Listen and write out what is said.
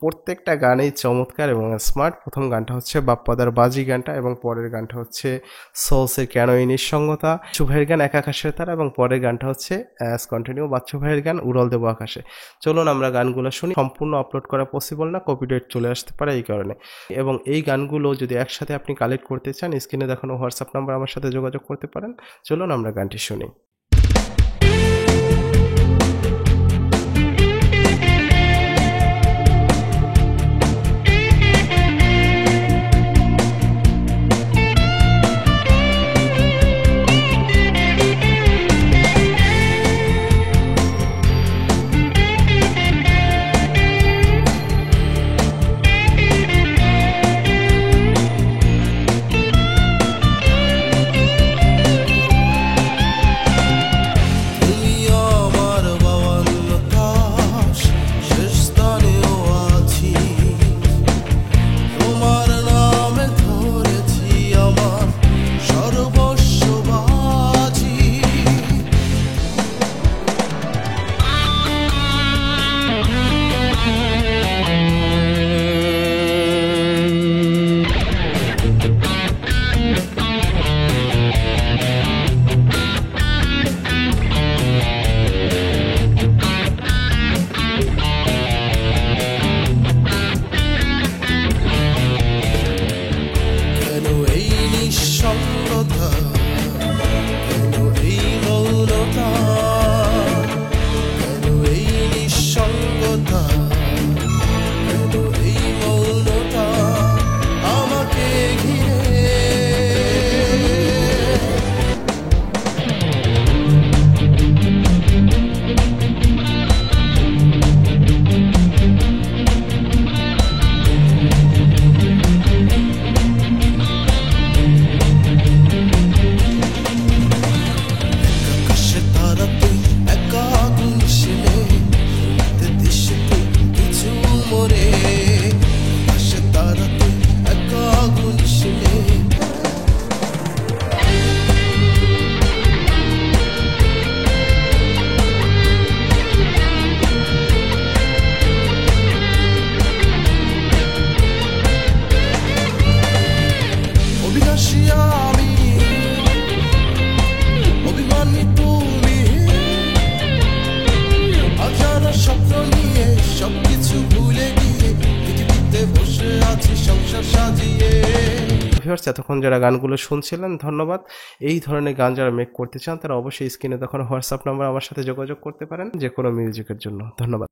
প্রত্যেকটা গানেই চমৎকার এবং স্মার্ট। প্রথম গানটা হচ্ছে বাপ্পাদার বাজি গানটা, এবং পরের গানটা হচ্ছে সোলসের কেন এই নিঃসঙ্গতা, বাচ্চু ভাইয়ের গান এক আকাশের তারা, এবং পরের গানটা হচ্ছে অ্যাজ কন্টিনিউ বাচ্চু ভাইয়ের গান উড়াল দেবো আকাশে। চলুন আমরা গানগুলো শুনি। সম্পূর্ণ আপলোড করা পসিবল না, কপিরাইট চলে আসতে পারে এই কারণে। এবং এই গানগুলো যদি একসাথে আপনি কালেক্ট করতে চান, স্ক্রিনে দেখানো হোয়াটসঅ্যাপ নাম্বার আমার সাথে যোগাযোগ করতে পারেন। চলুন আমরা গানটি শুনি। ভিউয়ার্স, এতক্ষণ যারা গানগুলো শুনছিলেন ধন্যবাদ। এই ধরনের গান যারা মেক করতে চান তারা অবশ্যই স্ক্রিনে তখন হোয়াটসঅ্যাপ নাম্বার আমার সাথে যোগাযোগ করতে পারেন যে কোনো মিউজিকের জন্য। ধন্যবাদ।